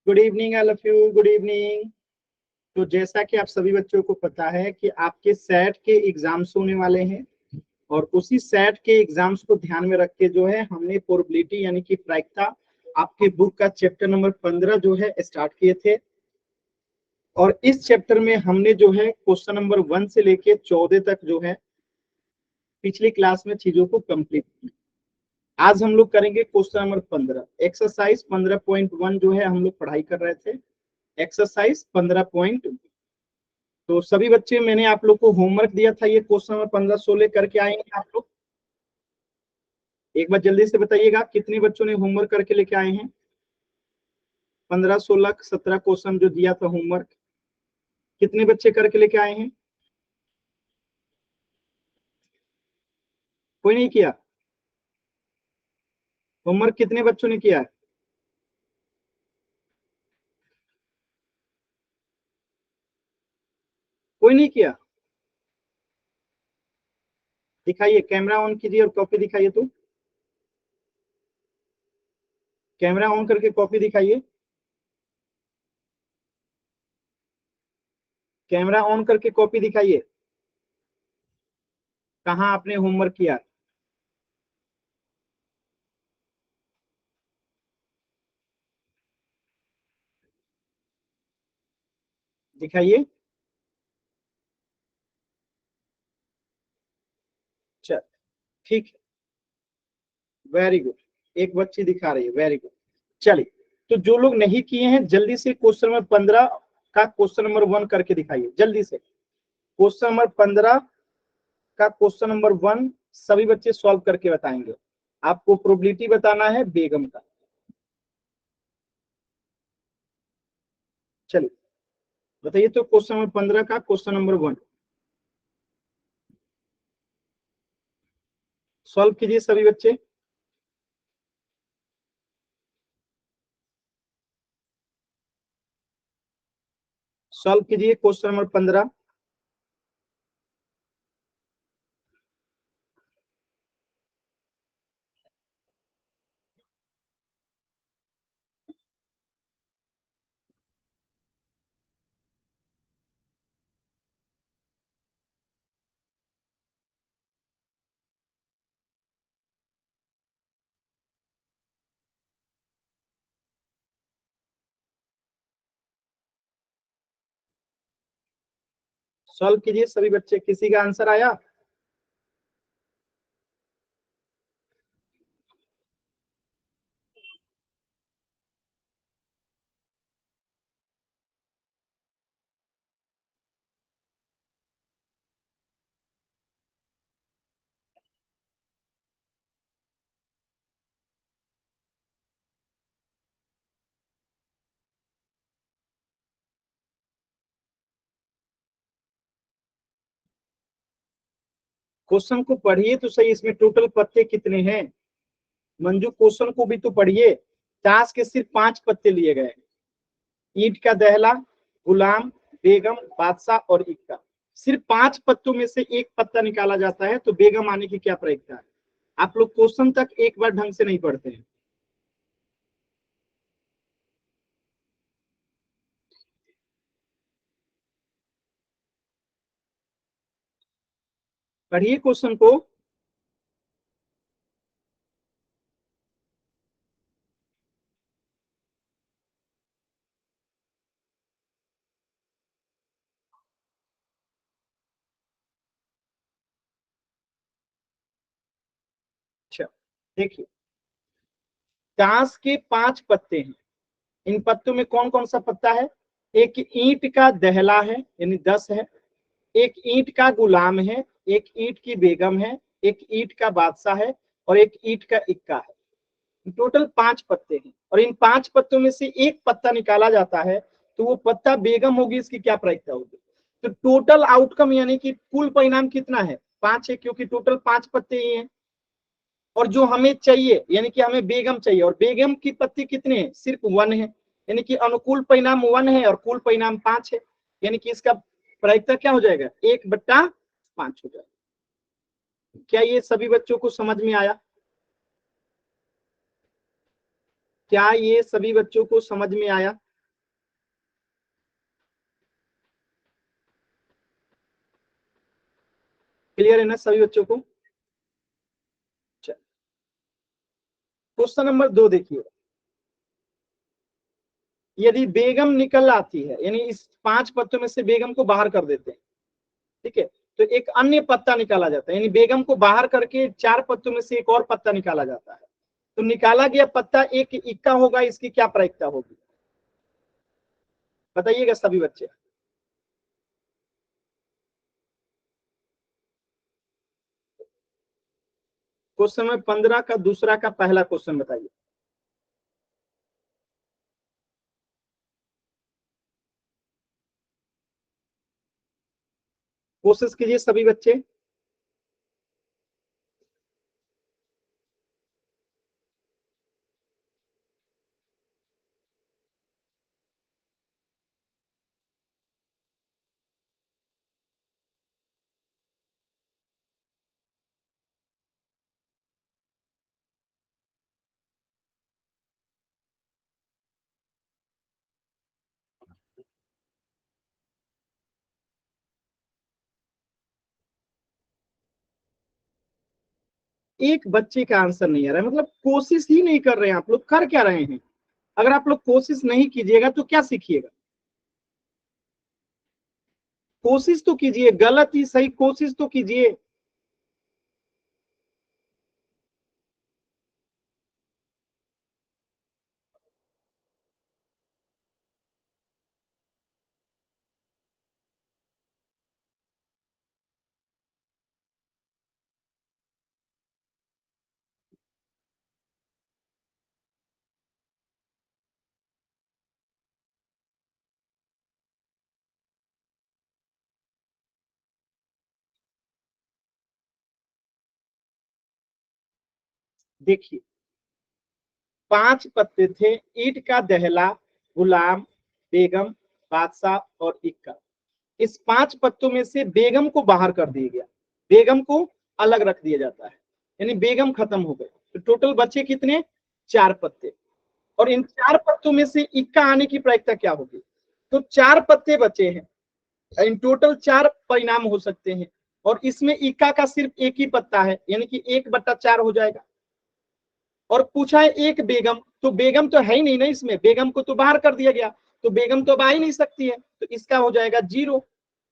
Good evening all of you, good evening. तो जैसा कि आप सभी बच्चों को पता है कि आपके सेट के एग्जाम्स होने वाले हैं और उसी सेट के एग्जाम्स को ध्यान में रख के जो है हमने प्रोबेबिलिटी यानी कि प्रायिकता आपके बुक का चैप्टर नंबर 15 जो है स्टार्ट किए थे। और इस चैप्टर में हमने जो है क्वेश्चन नंबर 1 से लेके 14 तक जो है पिछली क्लास में चीजों को कंप्लीट किया। आज हम लोग करेंगे क्वेश्चन नंबर 15। एक्सरसाइज 15.1 जो है हम लोग पढ़ाई कर रहे थे। एक्सरसाइज 15. तो सभी बच्चे, मैंने आप लोग को होमवर्क दिया था, ये क्वेश्चन नंबर 15-16 करके आएंगे आप लोग। एक बार जल्दी से बताइएगा कितने बच्चों ने होमवर्क करके लेके आए हैं। 15, 16, 17 क्वेश्चन जो दिया था होमवर्क, कितने बच्चे करके लेके आए हैं? कोई नहीं किया होमवर्क? कितने बच्चों ने किया है? कोई नहीं किया? दिखाइए, कैमरा ऑन कीजिए और कॉपी दिखाइए। तो कैमरा ऑन करके कॉपी दिखाइए। कैमरा ऑन करके कॉपी दिखाइए। कहाँ आपने होमवर्क किया? दिखाइए। चल, ठीक है, वेरी गुड। एक बच्ची दिखा रही है, वेरी गुड। चलिए, तो जो लोग नहीं किए हैं जल्दी से क्वेश्चन नंबर 15 का क्वेश्चन नंबर 1 करके दिखाइए जल्दी से। क्वेश्चन नंबर 15 का क्वेश्चन नंबर 1 सभी बच्चे सॉल्व करके बताएंगे। आपको प्रोबेबिलिटी बताना है बेगम का। चलिए बताइए, तो क्वेश्चन नंबर 15 का क्वेश्चन नंबर 1 सॉल्व कीजिए सभी बच्चे। सॉल्व कीजिए क्वेश्चन नंबर 15। सॉल्व कीजिए सभी बच्चे। किसी का आंसर आया? क्वेश्चन को पढ़िए तो सही, इसमें टोटल पत्ते कितने हैं? मंजू, क्वेश्चन को भी तो पढ़िए। ताश के सिर्फ 5 पत्ते लिए गए। ईंट का दहला, गुलाम, बेगम, बादशाह और इक्का। सिर्फ 5 पत्तों में से एक पत्ता निकाला जाता है, तो बेगम आने की क्या प्रायिकता है? आप लोग क्वेश्चन तक एक बार ढंग से नहीं पढ़ते हैं। पढ़िए क्वेश्चन को। अच्छा, देखिए, ताश के 5 पत्ते हैं। इन पत्तों में कौन कौन सा पत्ता है? एक ईंट का दहला है, यानी 10 है। एक ईंट का गुलाम है, एक ईंट की बेगम है, एक ईंट का बादशाह है और एक ईंट का इक्का है। टोटल 5 पत्ते हैं और इन 5 पत्तों में से एक पत्ता निकाला जाता है, तो वो पत्ता बेगम होगी। इसकी क्या प्रायिकता होगी? तो टोटल आउटकम यानी कि कुल परिणाम कितना है? 5 है, क्योंकि टोटल 5 पत्ते ही हैं। और जो हमें चाहिए यानी कि हमें बेगम चाहिए, और बेगम की पत्ते कितने हैं? सिर्फ 1 है, यानी कि अनुकूल परिणाम 1 है और कुल परिणाम 5 है। यानी कि इसका प्रायिकता क्या हो जाएगा? 1/5 हो जाएगा। क्या ये सभी बच्चों को समझ में आया? क्या ये सभी बच्चों को समझ में आया? क्लियर है ना सभी बच्चों को? क्वेश्चन नंबर 2 देखिए, यदि बेगम निकल आती है, यानी इस 5 पत्तों में से बेगम को बाहर कर देते हैं, ठीक है, तो एक अन्य पत्ता निकाला जाता है, यानी बेगम को बाहर करके 4 पत्तों में से एक और पत्ता निकाला जाता है। तो निकाला गया पत्ता एक इक्का होगा, इसकी क्या प्रायिकता होगी बताइएगा सभी बच्चे। क्वेश्चन नंबर 15 का दूसरा का पहला क्वेश्चन बताइए। कोशिश कीजिए सभी बच्चे। एक बच्चे का आंसर नहीं आ रहा है, मतलब कोशिश ही नहीं कर रहे हैं आप लोग, कर क्या रहे हैं? अगर आप लोग कोशिश नहीं कीजिएगा तो क्या सीखिएगा? कोशिश तो कीजिए, गलत ही सही कोशिश तो कीजिए। देखिए 5 पत्ते थे, ईंट का दहला, गुलाम, बेगम, बादशाह और इक्का। इस 5 पत्तों में से बेगम को बाहर कर दिया गया, बेगम को अलग रख दिया जाता है, यानी बेगम खत्म हो गए। तो टोटल बचे कितने? 4 पत्ते। और इन 4 पत्तों में से इक्का आने की प्रायिकता क्या होगी? तो 4 पत्ते बचे हैं, इन टोटल 4 परिणाम हो सकते हैं, और इसमें इक्का का सिर्फ एक ही पत्ता है, यानी कि 1/4 हो जाएगा। और पूछा है एक बेगम, तो बेगम तो है ही नहीं ना इसमें, बेगम को तो बाहर कर दिया गया, तो बेगम तो अब आ ही नहीं सकती है, तो इसका हो जाएगा 0,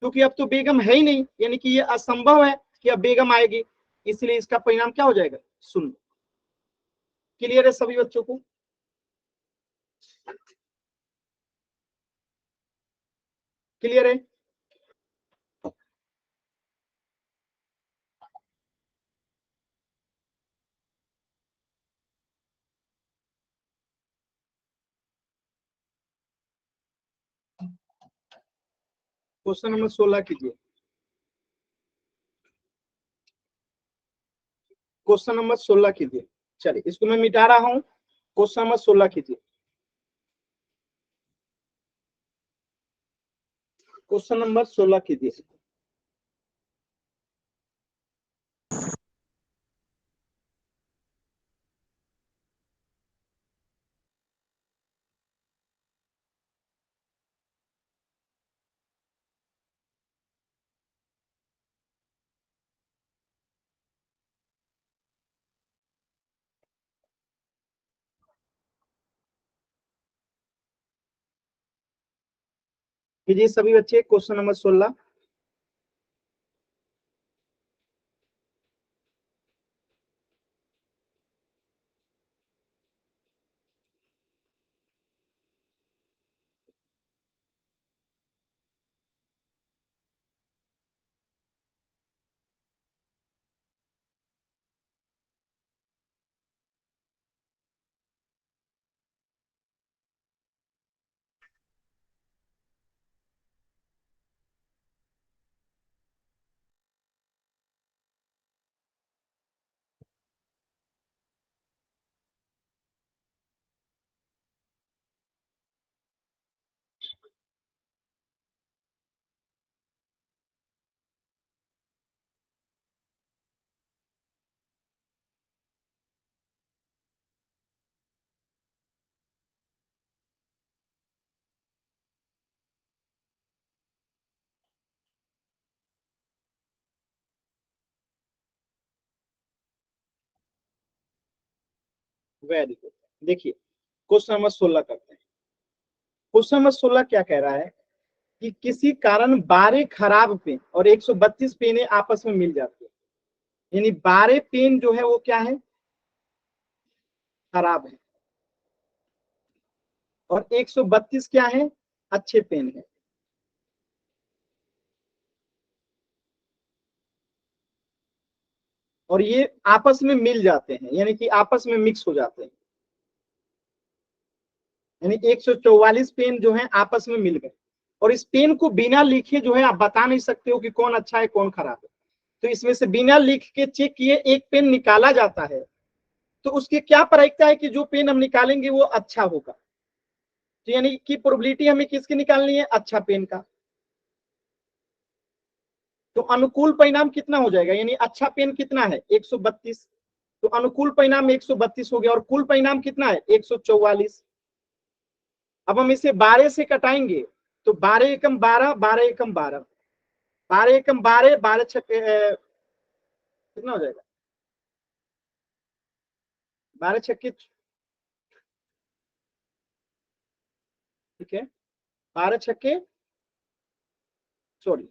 क्योंकि अब तो बेगम है ही नहीं, यानी कि ये असंभव है कि अब बेगम आएगी, इसलिए इसका परिणाम क्या हो जाएगा? 0। क्लियर है सभी बच्चों को? क्लियर है? क्वेश्चन नंबर 16 कीजिए। क्वेश्चन नंबर 16 कीजिए। चलिए इसको मैं मिटा रहा हूं, क्वेश्चन नंबर 16 कीजिए। क्वेश्चन नंबर 16 कीजिए। कीजिए सभी बच्चे क्वेश्चन नंबर 16। Very good. देखिए क्वेश्चन नंबर 16 करते हैं। क्वेश्चन नंबर 16 क्या कह रहा है कि किसी कारण 12 खराब पेन और 132 पेनें आपस में मिल जाती है। यानी 12 पेन जो है वो क्या है, खराब है, और 132 क्या है, अच्छे पेन है। और ये आपस में मिल जाते हैं, यानी कि आपस में मिक्स हो जाते हैं। यानी 144 पेन जो है आपस में मिल गए, और इस पेन को बिना लिखे जो है आप बता नहीं सकते हो कि कौन अच्छा है कौन खराब है। तो इसमें से बिना लिख के चेक किए एक पेन निकाला जाता है, तो उसकी क्या प्रायिकता है कि जो पेन हम निकालेंगे वो अच्छा होगा। तो यानी कि प्रोबेबिलिटी हमें किसकी निकालनी है, अच्छा पेन का। तो अनुकूल परिणाम कितना हो जाएगा, यानी अच्छा पेन कितना है 132, तो अनुकूल परिणाम 132 हो गया, और कुल परिणाम कितना है 144। अब हम इसे 12 से कटाएंगे, तो 12 एकम 12, 12 एकम 12, 12 एकम 12, 12 छक्के कितना हो जाएगा, 12 छक्के, ठीक है, 12 छक्के, सॉरी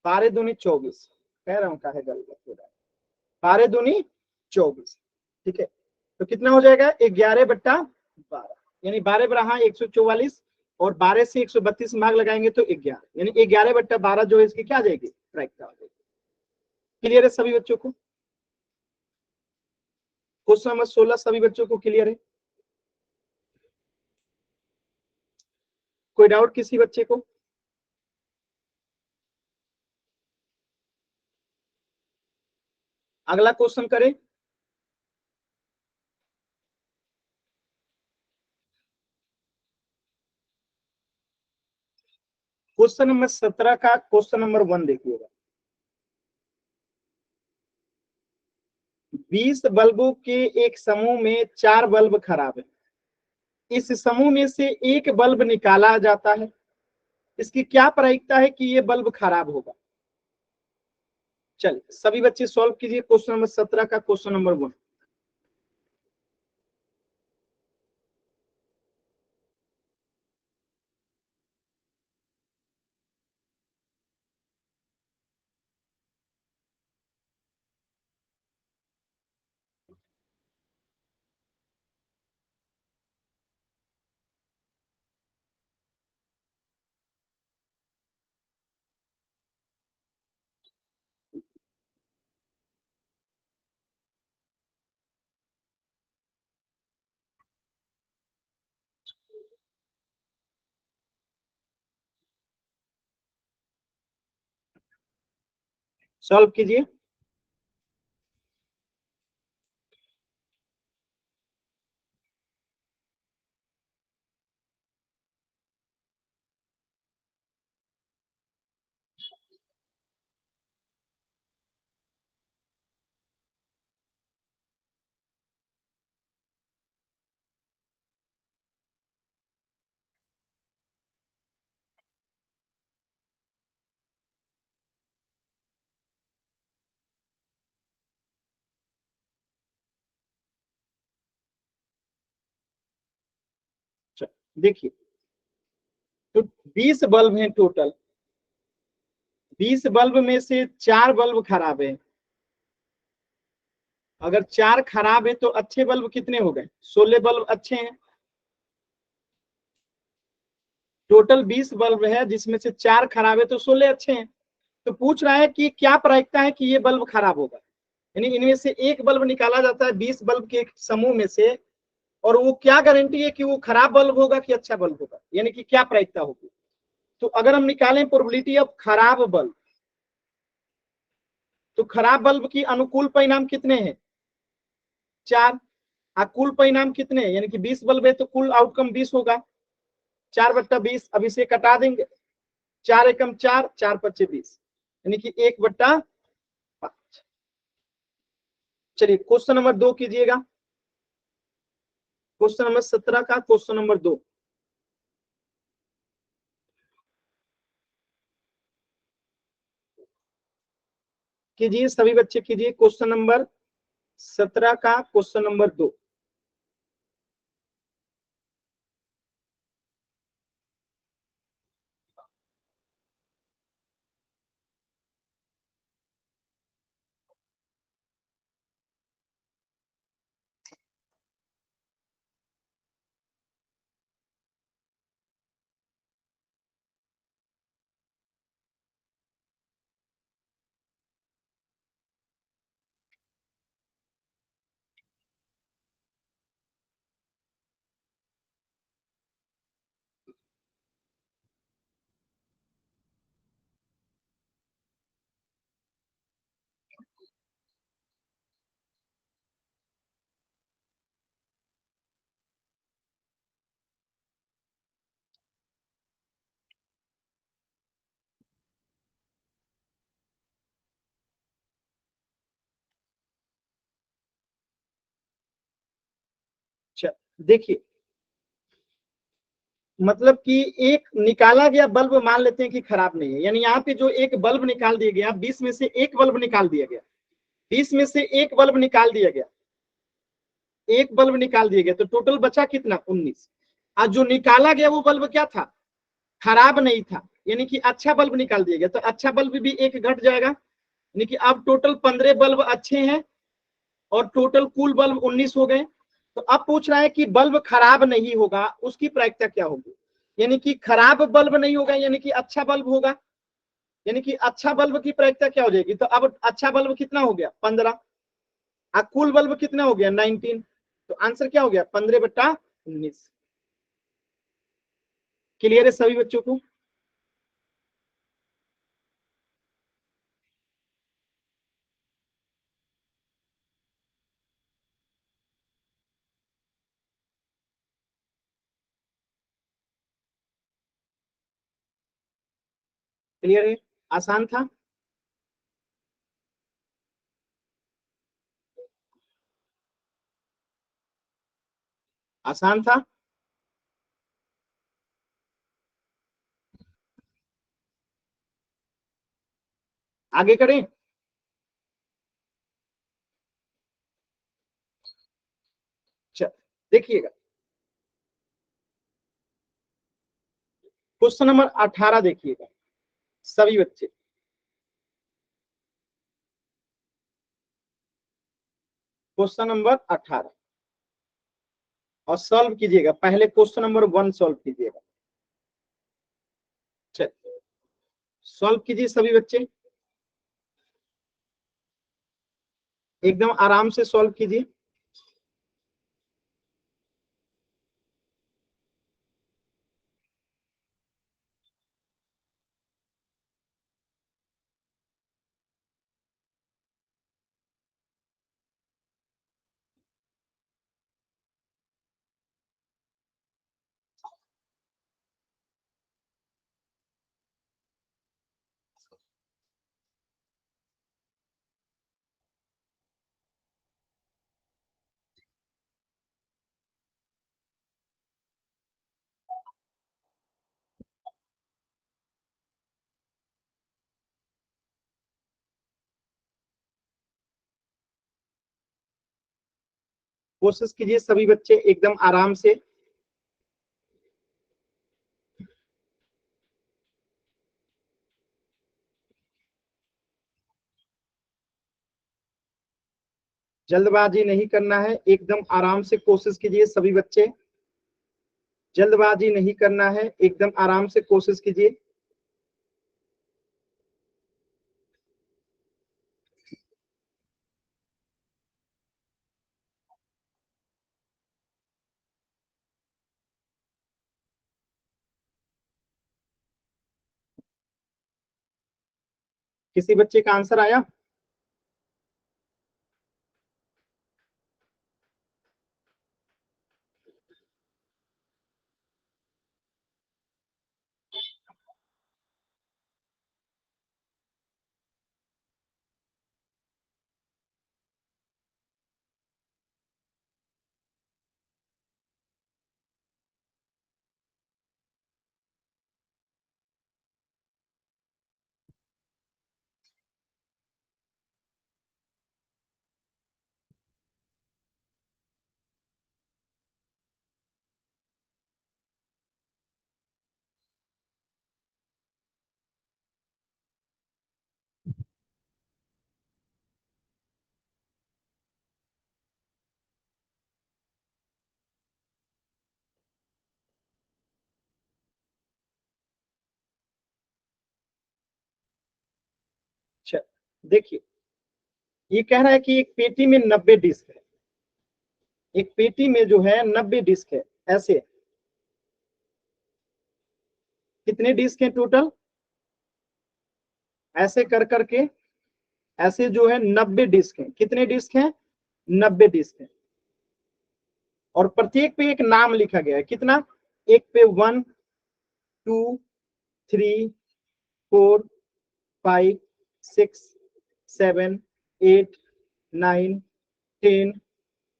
12 दूनी 24, कह रहा हूँ का है गलत हो रहा है, 12 दूनी 24, ठीक है। तो कितना हो जाएगा 11/12, यानी 12 144, और 12 से 132 भाग लगाएंगे तो 11, यानी 11/12 जो है इसकी क्या आ जाएगी, प्रायिकता आ जाएगी। क्लियर है सभी बच्चों को? क्वेश्चन नंबर 16 सभी बच्चों को क्लियर है? कोई डाउट किसी बच्चे को? अगला क्वेश्चन करें। क्वेश्चन नंबर 17 का क्वेश्चन नंबर 1 देखिएगा। 20 बल्बों के एक समूह में 4 बल्ब खराब है। इस समूह में से एक बल्ब निकाला जाता है, इसकी क्या प्रायिकता है कि ये बल्ब खराब होगा। चलिए सभी बच्चे सॉल्व कीजिए क्वेश्चन नंबर 17 का क्वेश्चन नंबर 1। सॉल्व कीजिए। देखिए तो 20 बल्ब हैं टोटल, 20 बल्ब में से 4 बल्ब खराब है। अगर 4 खराब है तो अच्छे बल्ब कितने हो गए, 16 बल्ब अच्छे हैं। टोटल 20 बल्ब है जिसमें से 4 खराब है तो 16 अच्छे हैं। तो पूछ रहा है कि क्या प्रायिकता है कि ये बल्ब खराब होगा, यानी इनमें से एक बल्ब निकाला जाता है 20 बल्ब के एक समूह में से, और वो क्या गारंटी है कि वो खराब बल्ब होगा कि अच्छा बल्ब होगा, यानी कि क्या प्रायिकता होगी। तो अगर हम निकालें प्रोबेबिलिटी ऑफ खराब बल्ब, तो खराब बल्ब की अनुकूल परिणाम कितने हैं, 4। कुल परिणाम कितने हैं, यानी कि 20 बल्ब है तो कुल आउटकम 20 होगा, 4/20। अब इसे कटा देंगे, 4 एकम 4, 4 पच्चे 20, यानी कि 1/5। चलिए क्वेश्चन नंबर 2 कीजिएगा। क्वेश्चन नंबर 17 का क्वेश्चन नंबर 2 कीजिए, सभी बच्चे कीजिए। क्वेश्चन नंबर 17 का क्वेश्चन नंबर 2। अच्छा, देखिए, मतलब कि एक निकाला गया बल्ब मान लेते हैं कि खराब नहीं है, यानी यहाँ पे जो एक बल्ब निकाल दिया गया, 20 में से एक बल्ब निकाल दिया गया, 20 में से एक बल्ब निकाल दिया गया, एक बल्ब निकाल दिया गया, तो टोटल बचा कितना? 19। और जो निकाला गया वो बल्ब क्या था? खराब नहीं था, यानी कि अच्छा बल्ब निकाल दिया गया, तो अच्छा बल्ब भी एक घट जाएगा, यानी कि अब टोटल 15 बल्ब अच्छे हैं और टोटल कुल बल्ब 19 हो गए। तो अब पूछ रहा है कि बल्ब खराब नहीं होगा, उसकी प्रायिकता क्या होगी? यानी कि खराब बल्ब नहीं होगा, यानी कि अच्छा बल्ब होगा, यानी कि अच्छा बल्ब की प्रायिकता क्या हो जाएगी? तो अब अच्छा बल्ब कितना हो गया? 15। और कुल बल्ब कितना हो गया? 19। तो आंसर क्या हो गया? 15/19। क्लियर है सभी बच्चों को? क्लियर है? आसान था? आसान था? आगे करें? चल, देखिएगा, क्वेश्चन नंबर 18 देखिएगा सभी बच्चे। क्वेश्चन नंबर 18 और सॉल्व कीजिएगा, पहले क्वेश्चन नंबर 1 सॉल्व कीजिएगा। चल, सॉल्व कीजिए सभी बच्चे, एकदम आराम से सॉल्व कीजिए। कोशिश कीजिए सभी बच्चे एकदम आराम से। जल्दबाजी नहीं करना है, एकदम आराम से कोशिश कीजिए सभी बच्चे। जल्दबाजी नहीं करना है, एकदम आराम से कोशिश कीजिए। किसी बच्चे का आंसर आया? अच्छा देखिए, ये कह रहा है कि एक पेटी में 90 डिस्क है, एक पेटी में जो है 90 डिस्क है। ऐसे कितने डिस्क हैं टोटल? ऐसे कर करके ऐसे जो है 90 डिस्क हैं। कितने डिस्क हैं? 90 डिस्क हैं। और प्रत्येक पे एक नाम लिखा गया है। कितना? एक पे 1 2 3 4 5 6 7 8 9 10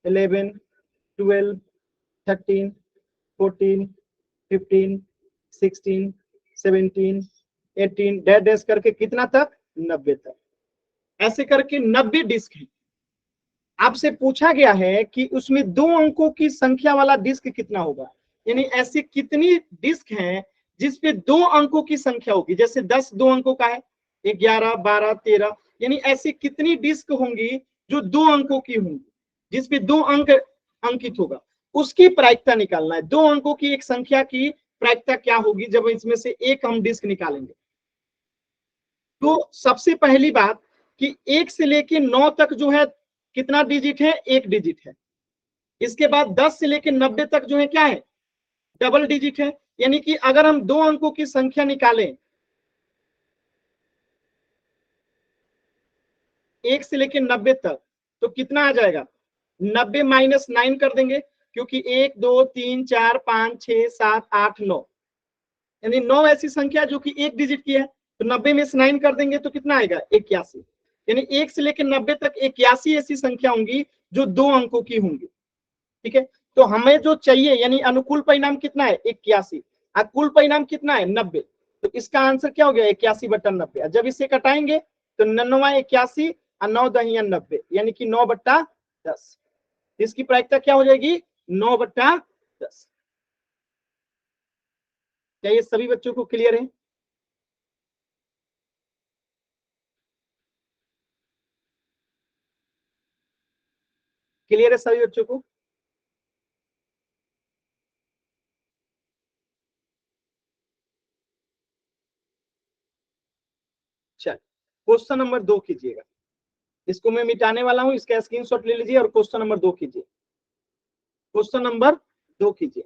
11 12 13 14 15 16 17 18 डैश डैश करके कितना तक? 90 तक। ऐसे करके 90 डिस्क है। आपसे पूछा गया है कि उसमें 2 अंकों की संख्या वाला डिस्क कितना होगा, यानी ऐसे कितनी डिस्क हैं जिसपे 2 अंकों की संख्या होगी। जैसे 10 2 अंकों का है, 11 12 13, यानी ऐसी कितनी डिस्क होंगी जो 2 अंकों की होंगी, जिसपे 2 अंक अंकित होगा। उसकी प्रायिकता निकालना है। 2 अंकों की एक संख्या की प्रायिकता क्या होगी जब इसमें से एक हम डिस्क निकालेंगे। तो सबसे पहली बात कि 1 से लेके 9 तक जो है कितना डिजिट है? 1 डिजिट है। इसके बाद 10 से लेके 90 तक जो है क्या है? डबल डिजिट है। यानी कि अगर हम 2 अंकों की संख्या निकालें 1 से लेके 90 तक, तो कितना आ जाएगा? 90 माइनस 9 कर देंगे, क्योंकि 1 2 3 4 5 6 7 8 9, यानी 9 ऐसी संख्या जो कि 1 डिजिट की है। तो 90 में से 9 कर देंगे तो कितना आएगा? 81। यानी 1 से लेकर 90 तक 81 ऐसी संख्या होंगी जो 2 अंकों की होंगी। ठीक है, तो हमें जो चाहिए यानी अनुकूल परिणाम कितना है? 81। और कुल परिणाम कितना है? 90। तो इसका आंसर क्या हो गया? 81/90। जब इसे कटाएंगे तो 9 81 और 9 दहिया 90, यानी कि 9/10। इसकी प्रायिकता क्या हो जाएगी? 9/10। क्या ये सभी बच्चों को क्लियर है? क्लियर है सभी बच्चों को? चल, क्वेश्चन नंबर 2 कीजिएगा। इसको मैं मिटाने वाला हूं, इसका स्क्रीनशॉट ले लीजिए और क्वेश्चन नंबर 2 कीजिए। क्वेश्चन नंबर 2 कीजिए।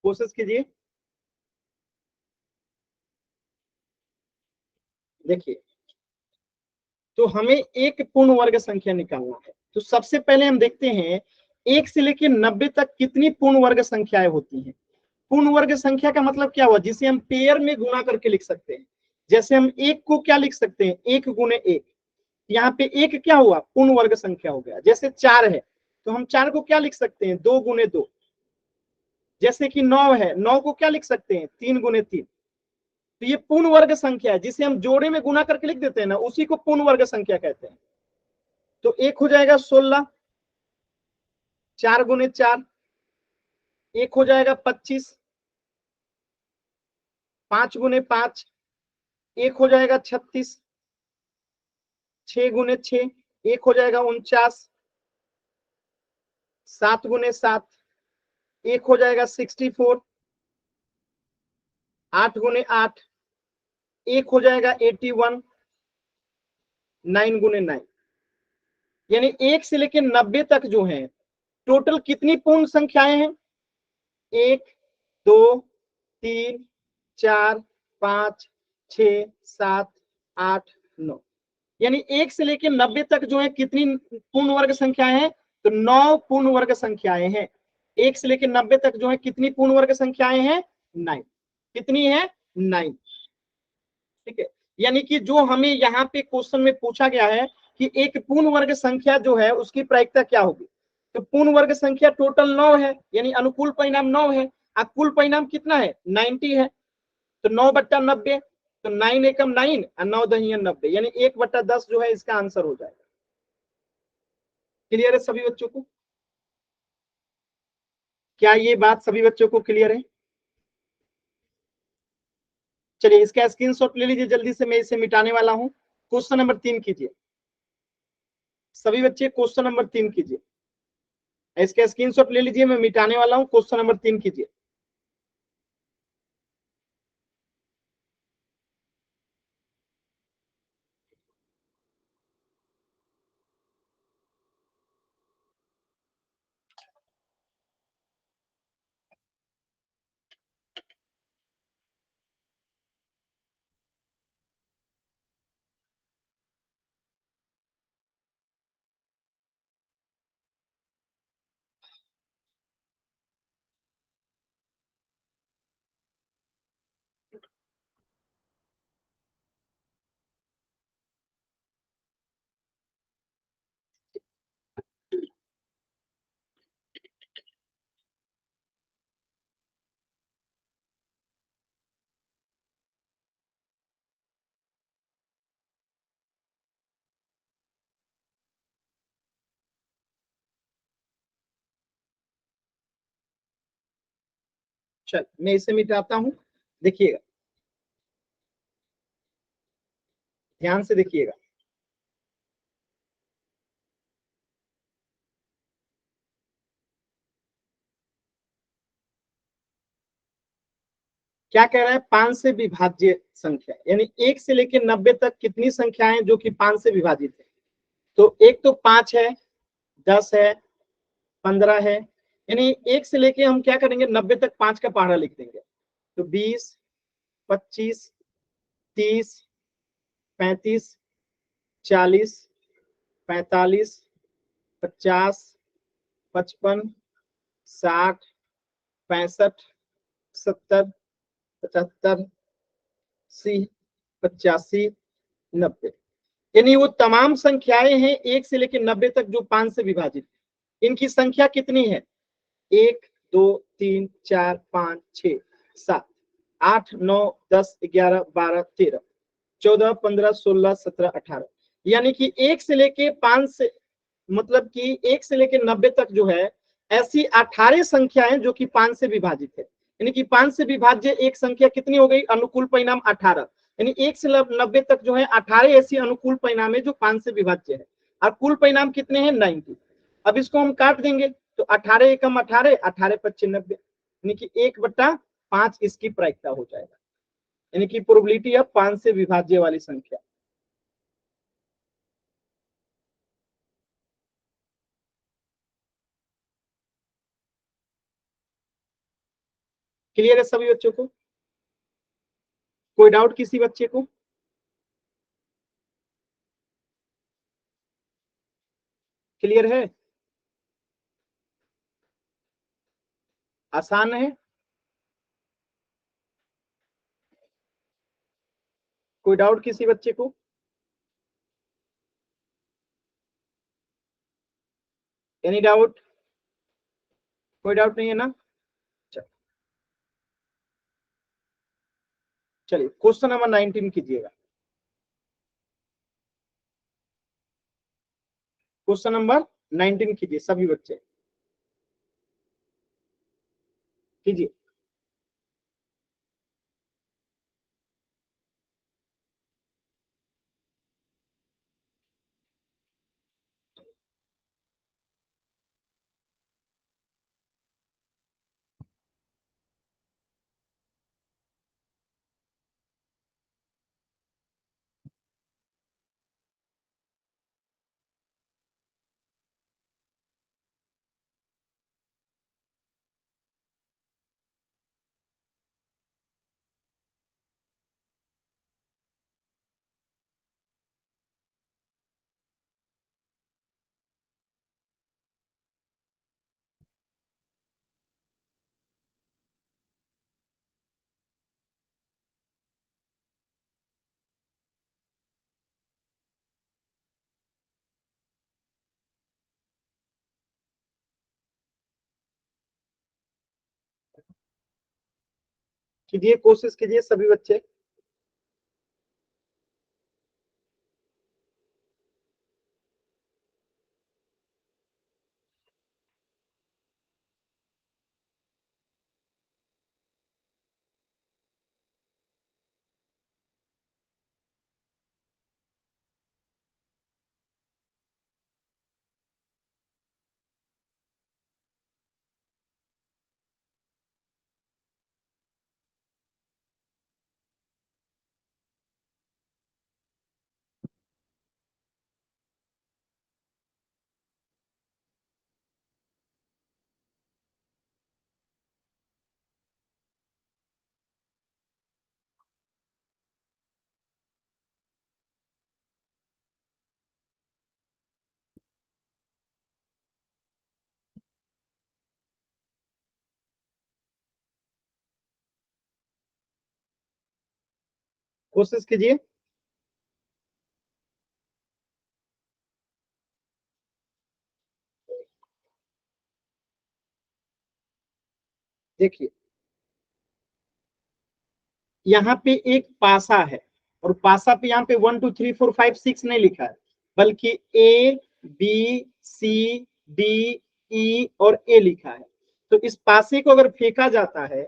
कोशिश कीजिए। देखिए, तो हमें एक पूर्ण वर्ग संख्या निकालना है। तो सबसे पहले हम देखते हैं 1 से लेकर 90 तक कितनी पूर्ण वर्ग संख्याएं होती हैं। पूर्ण वर्ग संख्या का मतलब क्या हुआ? जिसे हम पेयर में गुणा करके लिख सकते हैं। जैसे हम 1 को क्या लिख सकते हैं? 1 गुणे 1। यहाँ पे 1 क्या हुआ? पूर्ण वर्ग संख्या हो गया। जैसे 4 है तो हम 4 को क्या लिख सकते हैं? 2 गुणे 2। जैसे कि 9 है, 9 को क्या लिख सकते हैं? 3 गुणे 3। तो ये पूर्ण वर्ग संख्या है, जिसे हम जोड़े में गुना करके लिख देते हैं ना, उसी को पूर्ण वर्ग संख्या कहते हैं। तो 1 हो जाएगा 16, 4 गुणे 4। 1 हो जाएगा 25, 5 गुणे 5। 1 हो जाएगा 36, 6 गुणे 6। 1 हो जाएगा 49, 7 गुणे 7। एक हो जाएगा 64, 8 गुने 8, एक हो जाएगा 81, 9 गुने 9, यानी 1 से लेकर 90 तक जो है टोटल कितनी पूर्ण संख्याएं हैं? 1, 2, 3, 4, 5, 6, 7, 8, 9, यानी 1 से लेकर 90 तक जो है कितनी पूर्ण वर्ग संख्याएं हैं? तो 9 पूर्ण वर्ग संख्याएं हैं। 1 से लेकर 90 तक जो है कितनी पूर्ण वर्ग संख्याएं हैं? 9। कितनी है? 9। ठीक है, यानी कि जो हमें यहाँ पे क्वेश्चन में पूछा गया है कि एक पूर्ण वर्ग संख्या जो है उसकी प्रायिकता क्या होगी, तो पूर्ण वर्ग संख्या टोटल 9 है, यानी अनुकूल परिणाम 9 है, और कुल परिणाम कितना है? 90 है। तो 9/90, तो 9 एकम 9 और 9 दहिया 90, यानी 1/10 जो है इसका आंसर हो जाएगा। क्लियर है सभी बच्चों को? क्या ये बात सभी बच्चों को क्लियर है? चलिए इसका स्क्रीनशॉट ले लीजिए जल्दी से, मैं इसे मिटाने वाला हूं। क्वेश्चन नंबर 3 कीजिए सभी बच्चे, क्वेश्चन नंबर 3 कीजिए। इसका स्क्रीनशॉट ले लीजिए, मैं मिटाने वाला हूं। क्वेश्चन नंबर 3 कीजिए। चल मैं इसे मिटाता हूं, देखिएगा, ध्यान से देखिएगा। क्या कह रहा है? 5 से विभाज्य संख्या, यानी 1 से लेकर 90 तक कितनी संख्याएं जो कि 5 से विभाजित है? तो एक तो 5 है, 10 है, 15 है, यानी 1 से लेके हम क्या करेंगे? 90 तक 5 का पहाड़ा लिख देंगे। तो 20, 25, 30, 35, 40, 45, 50, 55, 60, 65, 70, 75, 80, 85, 90, यानी वो तमाम संख्याएं हैं 1 से लेकर 90 तक जो 5 से विभाजित है। इनकी संख्या कितनी है? 1, 2, 3, 4, 5, 6, 7, 8, 9, 10, 11, 12, 13, 14, 15, 16, 17, 18, यानी कि 1 से लेके 5 से, मतलब कि 1 से लेके 90 तक जो है ऐसी 18 संख्याएं जो कि 5 से विभाजित है। यानी कि 5 से विभाज्य एक संख्या कितनी हो गई? अनुकूल परिणाम 18, यानी 1 से 90 तक जो है 18 ऐसी अनुकूल परिणाम है जो 5 से विभाज्य है, और कुल परिणाम कितने हैं? 90। अब इसको हम काट देंगे, तो 18 एकम 18, 18 पच्चीस 90, यानी कि 1/5 इसकी प्रायिकता हो जाएगा, यानी कि प्रोबेबिलिटी ऑफ 5 से विभाज्य वाली संख्या। क्लियर है सभी बच्चों को? कोई डाउट किसी बच्चे को? क्लियर है? आसान है? कोई डाउट किसी बच्चे को? Any doubt? कोई डाउट नहीं है ना? चलिए क्वेश्चन नंबर 19 कीजिएगा। क्वेश्चन नंबर 19 कीजिए सभी बच्चे, कीजिए। कीजिए, कोशिश कीजिए सभी बच्चे। कोशिश कीजिए। देखिए, यहाँ पे एक पासा है और पासा पे यहाँ पे 1 2 3 4 5 6 नहीं लिखा है, बल्कि A B C D E और ए लिखा है। तो इस पासे को अगर फेंका जाता है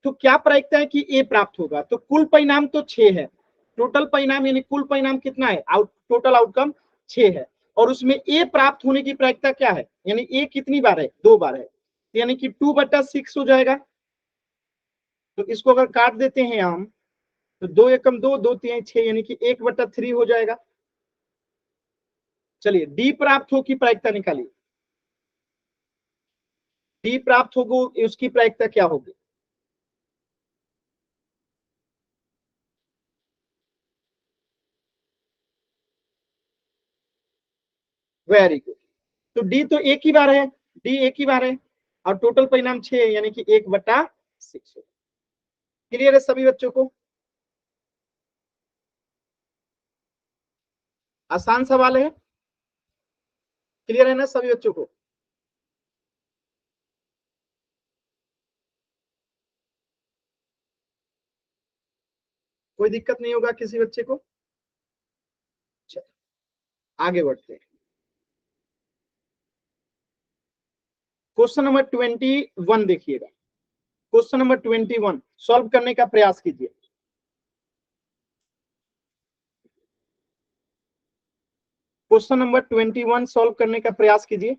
तो क्या प्रायिकता है कि ए प्राप्त होगा? तो कुल परिणाम तो 6 है, टोटल परिणाम यानी कुल परिणाम कितना है? टोटल आउटकम 6 है, और उसमें ए प्राप्त होने की प्रायिकता क्या है? यानी ए कितनी बार है? 2 बार है, यानी कि 2/6 हो जाएगा। तो इसको अगर काट देते हैं हम, तो 2 एकम 2, 2 3 6, यानी कि 1/3 हो जाएगा। चलिए, डी प्राप्त हो की प्रायिकता निकालिए। डी प्राप्त होगी, उसकी प्रायिकता क्या होगी? Very good. तो डी तो एक ही बार है, डी एक ही बार है, और टोटल परिणाम 6 है, यानी कि 1/6। क्लियर है सभी बच्चों को? आसान सवाल है, क्लियर है ना सभी बच्चों को? कोई दिक्कत नहीं होगा किसी बच्चे को? चलिए, आगे बढ़ते हैं। क्वेश्चन नंबर 21 देखिएगा। क्वेश्चन नंबर 21 सॉल्व करने का प्रयास कीजिए। क्वेश्चन नंबर 21 सॉल्व करने का प्रयास कीजिए।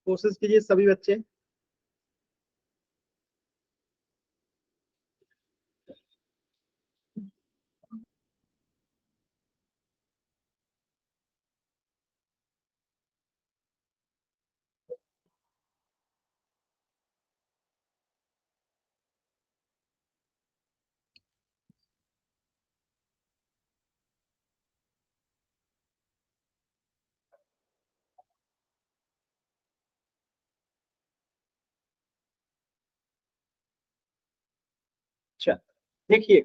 कोशिश कीजिए सभी बच्चे। अच्छा, देखिए,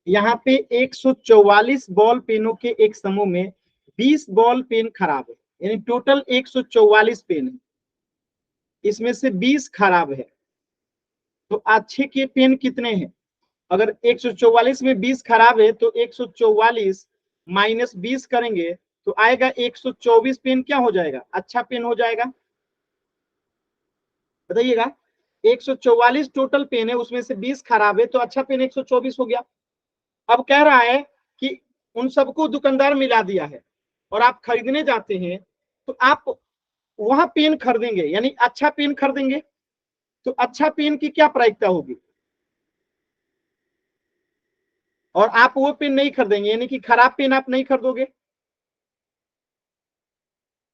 यहाँ पे 144 बॉल पेनों के एक समूह में 20 बॉल पेन खराब है, यानी टोटल 144 पेन है, इसमें से 20 खराब है। तो अच्छे के पेन कितने हैं? अगर 144 में 20 खराब है तो 144 माइनस 20 करेंगे तो आएगा 124 पेन क्या हो जाएगा? अच्छा पेन हो जाएगा। बताइएगा, 144 टोटल पेन है, उसमें से 20 खराब है, तो अच्छा पेन 124 हो गया। अब कह रहा है कि उन सबको दुकानदार मिला दिया है और आप खरीदने जाते हैं, तो आप वहां पेन खरीदेंगे, यानी अच्छा पेन खरीदेंगे, तो अच्छा पेन की क्या प्रायिकता होगी, और आप वो पेन नहीं खरीदेंगे, यानी कि खराब पेन आप नहीं खरीदोगे।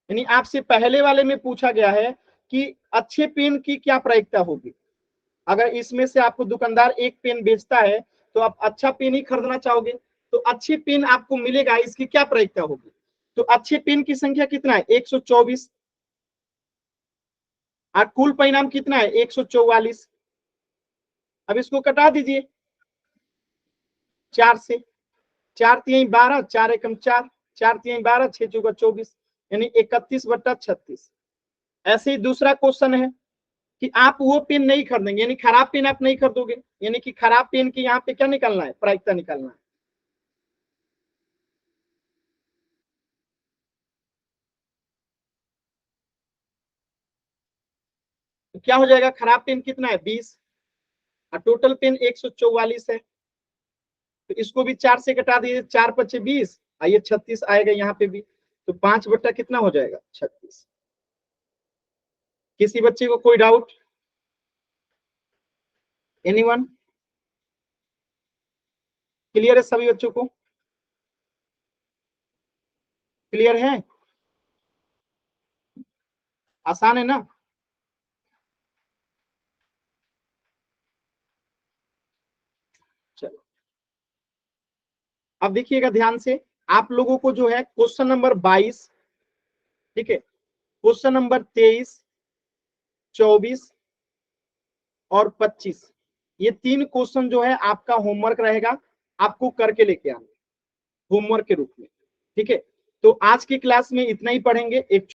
यानी आपसे पहले वाले में पूछा गया है कि अच्छे पेन की क्या प्रायिकता होगी। अगर इसमें से आपको दुकानदार एक पेन बेचता है, तो आप अच्छा पेन ही खरीदना चाहोगे, तो अच्छे पेन आपको मिलेगा, इसकी क्या प्रायिकता होगी। तो अच्छे पेन की संख्या कितना है, 124, और कुल परिणाम कितना है, 144। अब इसको कटा दीजिए 4 से, 4 3 12, 4 एकम 4, 4 3 12, 6 चौका 24, यानी 31/36। ऐसे ही दूसरा क्वेश्चन है कि आप वो पेन नहीं खरीदेंगे, यानी खराब पेन आप नहीं खरीदोगे, यानी कि खराब पेन की यहाँ पे क्या निकालना है, प्रायिकता निकालना है। तो क्या हो जाएगा, खराब पेन कितना है 20, और टोटल पेन 144 है, तो इसको भी 4 से घटा दीजिए, 4 पचे 20, आइए 36 आएगा यहाँ पे भी, तो 5 बट्टा कितना हो जाएगा, 36। किसी बच्चे को कोई डाउट, एनीवन, क्लियर है सभी बच्चों को, क्लियर है, आसान है ना। चलो अब देखिएगा ध्यान से, आप लोगों को जो है क्वेश्चन नंबर 22, ठीक है, क्वेश्चन नंबर 23, 24 और 25, ये 3 क्वेश्चन जो है आपका होमवर्क रहेगा, आपको करके लेके आना होमवर्क के रूप में, ठीक है। तो आज की क्लास में इतना ही पढ़ेंगे, एक